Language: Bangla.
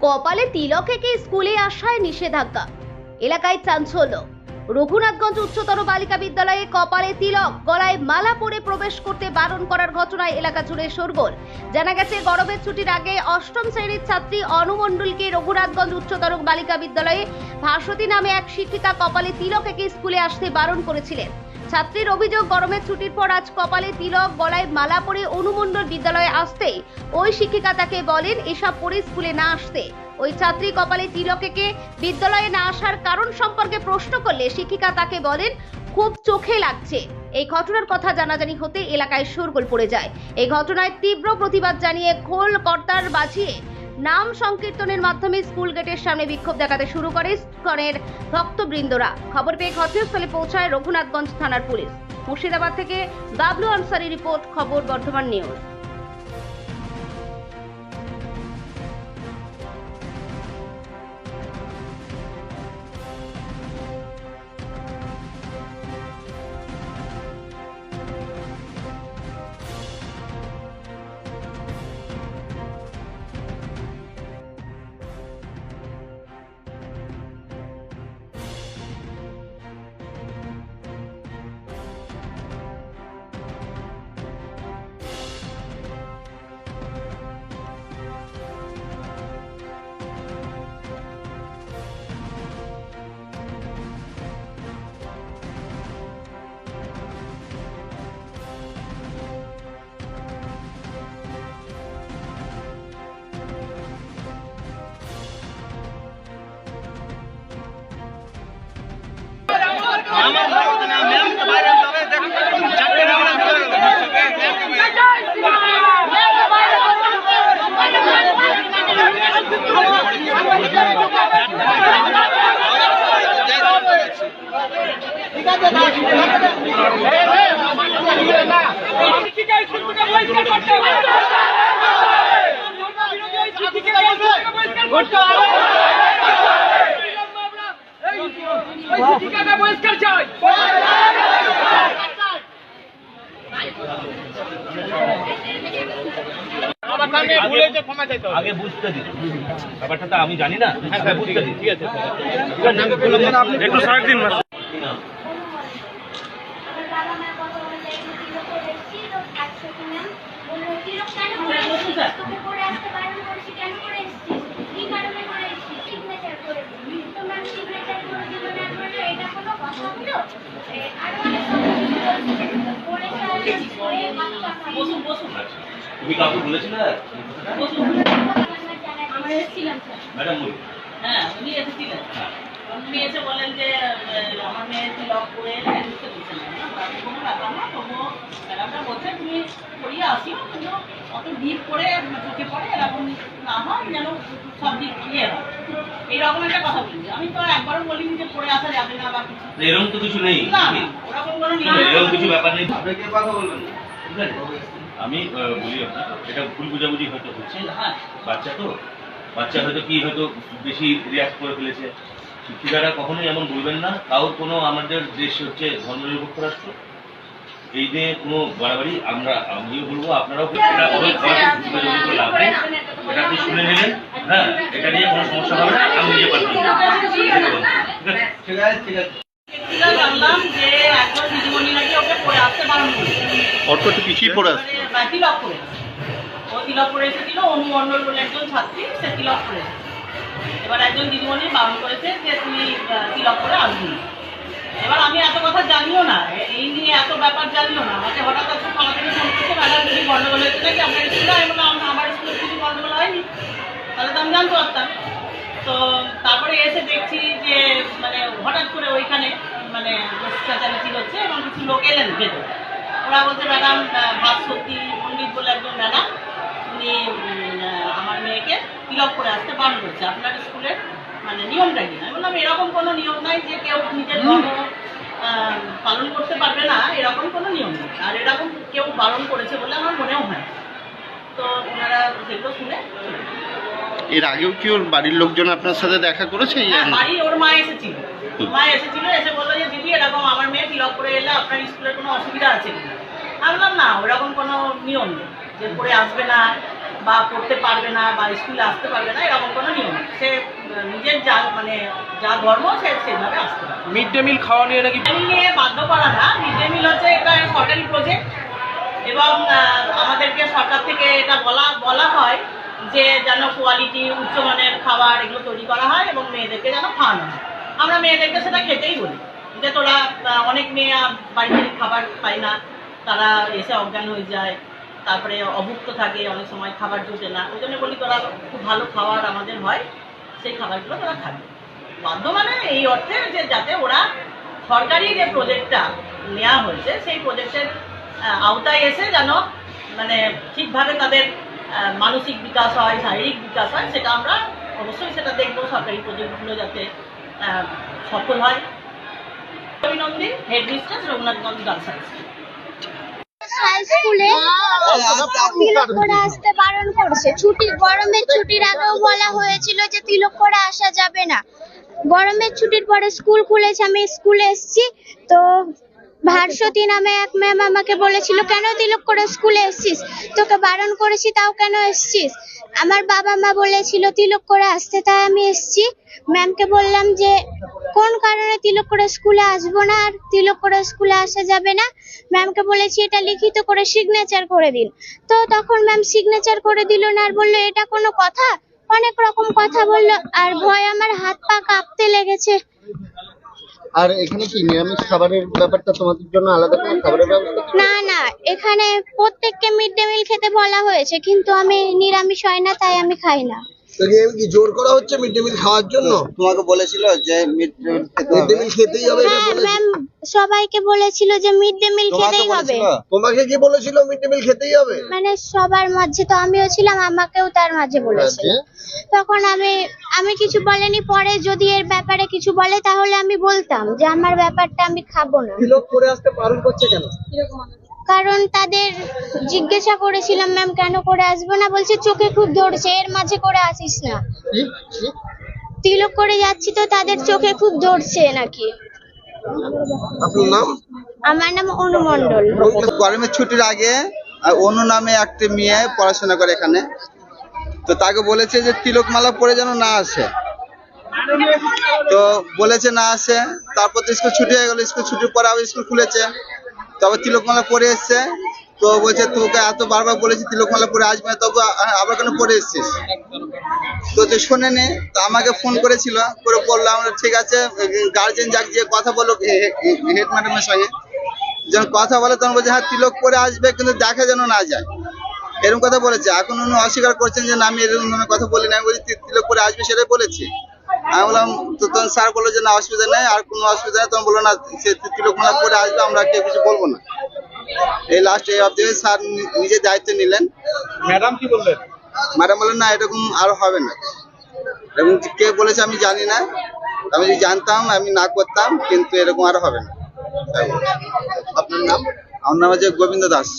কপালে তিলক এঁকে স্কুলে আসায় নিষেধাজ্ঞা, এলাকায় চাঞ্চল্য। রঘুনাথগঞ্জ উচ্চতর বালিকা বিদ্যালয়ে কপালে তিলক, গলায় মালা পরে প্রবেশ করতে বারণ করার ঘটনায় এলাকা জুড়ে শোরগোল। জানা গেছে, গরমের ছুটির আগে অষ্টম শ্রেণীর ছাত্রী অনু মণ্ডলকে রঘুনাথগঞ্জ উচ্চতর বালিকা বিদ্যালয়ে ভাস্বতী নামে এক শিক্ষিকা কপালে তিলক এঁকে স্কুলে আসতে বারণ করেছিলেন। ছাত্রীর অভিযোগ, গরমের ছুটির পর আজ কপালে তিলক, গলায় মালা পরে অনু মণ্ডল বিদ্যালয়ে আসতেই ওই শিক্ষিকা তাকে বলেন এসব পরে স্কুলে না আসতে। ওই ছাত্রী কপালে তিলক এঁকে বিদ্যালয়ে না আসার কারণ সম্পর্কে প্রশ্ন করলে শিক্ষিকা তাকে বলেন খুব চোখে লাগছে। এই ঘটনার কথা জানাজানি হতে এলাকায় শোরগোল পড়ে যায়। এই ঘটনায় তীব্র প্রতিবাদ জানিয়ে খোল কর্তার বাজিয়ে নাম সংকীর্তনের মাধ্যমে স্কুল গেটের সামনে বিক্ষোভ দেখাতে শুরু করে ইসকনের ভক্তবৃন্দরা। খবর পেয়ে ঘটনাস্থলে পৌঁছায় রঘুনাথগঞ্জ থানার পুলিশ। মুর্শিদাবাদ থেকে বাবলু আনসারি রিপোর্ট, খবর বর্ধমান নিউজ। আগে বুঝতে দিন ব্যাপারটা, তো আমি জানি না। বুঝতে দিন, ঠিক আছে, একটু সাইড দিন। তুমি কাউকে বলেছিলে ম্যাডাম? হ্যাঁ, উনি এসেছিলেন। উনি এসে বলেন যে আমার মেয়ে তিলক করে বুঝতে পারছেন না, কোনো ব্যাপার না, তবুও ম্যাডামটা বলছে তুমি পড়িয়ে আসিও, কিন্তু অত ডিপ করে চোখে পড়ে এরকম না হয়, যেন সব দিক ক্লিয়ার হয়। এইরকম একটা কথা বলছি। আমি তো একবারও বলিনি যে পড়ে আসা যাবে না বা কিছু, এরকম তো কিছু নেই। না ওরকম কোনো নিয়ম, এরকম কিছু ব্যাপার নেই। আপনাকে কথা বলবেন, ঠিক আছে? আমি বলি আপনাকে, এটা ভুল বুঝাবুঝি হয়তো হচ্ছে। হ্যাঁ, বাচ্চা হয়তো কি হয়তো বেশি রিয়াক্ট করে ফেলেছে। শিক্ষিকারা কখনোই এমন বলবেন না। কারোর কোনো, আমাদের দেশ হচ্ছে ধর্মনিরপেক্ষ রাষ্ট্র, এই নিয়ে কোনো বাড়াবাড়ি আমিও বলবো, আপনারাও লাভ নেই। এটা আপনি শুনে নিলেন, হ্যাঁ, এটা নিয়ে কোনো সমস্যা হবে না। আমি নিজে পারবো, ঠিক আছে, ঠিক আছে। জানলাম যে একজন দিদিমণি নাকি ওকে পড়ে আসতে বারণ করেছে। অর্থ একটু পিছিয়ে পড়ে আসছে, তিলক করে ও তিলক করে এসেছিল। অনু মণ্ডল বলে একজন ছাত্রী, সে তিলক করে এসেছে। এবার একজন দিদিমণি বারণ করেছে যে তুমি তিলক করে আসবি। এবার আমি এত কথা জানিও না, এই নিয়ে এত ব্যাপার জানিও না। আমাকে হঠাৎ আমাকে ফোন করছে, ম্যাডাম যদি গন্ডগোল হয়েছে নাকি আপনার স্কুলে। আমি বললাম আমার স্কুলে কিছু গন্ডগোল হয়নি, তাহলে তো আমি জানতে পারতাম। তো তারপরে এসে দেখছি যে মানে হঠাৎ করে ওইখানে মানে চেঁচামেচি হচ্ছে এবং কিছু লোক এলেন ভেতরে। ওরা বলছে ম্যাডাম ভাস্বতী পণ্ডিত বলে একজন ম্যাডাম, উনি আমার মেয়েকে তিলক করে আসতে বারণ করেছে। আপনার স্কুলের মানে নিয়মটা কি? আমি বললাম এরকম কোনো নিয়ম নাই যে কেউ নিজের ধর্ম পালন করতে পারবে না, এরকম কোনো নিয়ম নেই। আর এরকম কেউ বারণ করেছে বলে আমার মনেও হয়। তো ওনারা সেগুলো শুনে, এর আগেও কি ওর বাড়ির লোকজন আপনার সাথে দেখা করেছে? বাড়ি ওর মা এসেছিল, এসে বললো যে দিদি এরকম আমার মেয়ে তিলক করে এলে আপনার স্কুলের কোনো অসুবিধা আছে কিনা। আমি বললাম না, ওরকম কোনো নিয়ম নেই যে পড়ে আসবে না বা পড়তে পারবে না বা স্কুলে আসতে পারবে না, এরকম কোনো নিয়ম নেই। সে নিজের যা মানে যা ধর্ম সে সেভাবে আসতে পারবে। মিড ডে মিল খাওয়া নিয়ে নাকি মিড ডে মিল নিয়ে বাধ্য করা না, মিড ডে মিল হচ্ছে একটা সরকারি প্রজেক্ট এবং আমাদেরকে সরকার থেকে এটা বলা হয় যে যেন কোয়ালিটি উচ্চমানের খাবার এগুলো তৈরি করা হয় এবং মেয়েদেরকে যেন খাওয়ানো হয়। আমরা মেয়েদেরকে সেটা খেতেই বলি যে তোরা অনেক মেয়ে বাড়িতে খাবার পায় না, তারা এসে অজ্ঞান হয়ে যায়, তারপরে অভুক্ত থাকে, অনেক সময় খাবার জুটে না, ওই জন্য বলি তোরা খুব ভালো খাবার আমাদের হয়, সেই খাবারগুলো তোরা খাবে। বাধ্য মানে এই অর্থে যে যাতে ওরা সরকারি যে প্রজেক্টটা নেওয়া হয়েছে সেই প্রজেক্টের আওতায় এসে যেন মানে ঠিকভাবে তাদের মানসিক বিকাশ হয়, শারীরিক বিকাশ হয়, সেটা আমরা অবশ্যই সেটা দেখবো। সরকারি প্রজেক্টগুলো যাতে সফল হয়। অভিনন্দন, head mistress, Raghunathganj girls high school. High স্কুলে তিলক করে আসতে বারণ করছে। গরমের ছুটির আগেও বলা হয়েছিল যে তিলক করে আসা যাবে না। গরমের ছুটির পরে স্কুল খুলেছে, আমি স্কুলে এসেছি তো ভাস্বতী নামে এক ম্যাম আমাকে বলেছিল কেন তিলক করে স্কুলে এসেছিস, তোকে বারণ করেছি তাও কেন এসেছিস। আমার বাবা মা বলেছিল তিলক করে আসতে, তাই আমি এসেছি। ম্যামকে বললাম যে কোন কারণে তিলক করে স্কুলে আসবো না আর তিলক করে স্কুলে আসা যাবে না। ম্যামকে বলেছি এটা লিখিত করে সিগনেচার করে দিন, তো তখন ম্যাম সিগনেচার করে দিল না আর বললো এটা কোনো কথা, অনেক রকম কথা বললো আর ভয় আমার হাত পা কাঁপতে লেগেছে। আর এখানে কি নিরামিষ খাবারের ব্যাপারটা তোমাদের জন্য আলাদা করে খাবারের ব্যবস্থা? না না, এখানে প্রত্যেককে মিড ডে মিল খেতে বলা হয়েছে, কিন্তু আমি নিরামিষ হয় না তাই আমি খাই না। কি জোর করা হচ্ছে মিড ডে মিল খাওয়ার জন্য? তোমাকে বলেছিল যে মিড ডে মিল খেতেই হবে এটা হ্যাঁ, বলেছিল? ম্যাম সবাইকে বলেছিল যে মিড ডে মিল খেতেই হবে। তোমাকে কি বলেছিল মিড ডে মিল খেতেই হবে? মানে সবার মাঝে তো আমিও ছিলাম, আমাকেও তার মাঝে বলেছে। তখন আমি কিছু বলিনি, পরে যদি এর ব্যাপারে কিছু বলে তাহলে আমি বলতাম যে আমার ব্যাপারটা আমি খাবো না। তিলক করে আসতে বারণ করছে কেন? কারণ তাদের জিজ্ঞাসা করেছিলাম ম্যাম কেন করে আসবো না, বলছে চোখে খুব ধরছে, এর মাঝে করে আসিস না। তিলক করে যাচ্ছি তো তাদের চোখে খুব ধরছে নাকি। আপনার নাম? আমার নাম অনু মণ্ডল। গরমের ছুটির আগে অনু নামে একটা মেয়ে পড়াশোনা করে এখানে, তো তাকে বলেছে যে তিলকমালা পরে যেন না আসে, তো বলেছে না আসে। তারপর তো স্কুল ছুটি হয়ে গেল, স্কুল ছুটির পরে আবার স্কুল খুলেছে, তবে তিলকমালা পরে এসছে। তো বলছে তোকে এত বারবার বলেছি তিলকমালা পরে আসবে না, তবু আবার কেন পরে এসছিস? তো শোনে নে, তো আমাকে ফোন করেছিল, করে বললাম ঠিক আছে গার্জেন যাক গিয়ে কথা বলো হেড ম্যাডামের সঙ্গে। যখন কথা বলে তখন বলছে হ্যাঁ তিলক পরে আসবে কিন্তু দেখা যেন না যায়, এরকম কথা বলেছে। এখন উনি অস্বীকার করছেন যে না আমি এরকম ধরনের কথা বলি না, আমি বলছি তিলক পরে আসবে সেটাই বলেছি। আমি বললাম তো তখন স্যার বললো যে না অসুবিধা নেই, আর কোনো অসুবিধা নেই। তখন বললো না সে তিলকমালা পরে আসবে, আমরা কেউ কিছু বলবো না। এই লাস্ট এই অবধি স্যার নিজের দায়িত্ব নিলেন। ম্যাডাম কি বললেন? ম্যাডাম বললেন না এরকম আর হবে না, এবং কে বলেছে আমি জানি না, আমি যদি জানতাম আমি না করতাম, কিন্তু এরকম আর হবে না। আপনার নাম? আমার নাম হচ্ছে গোবিন্দ দাস।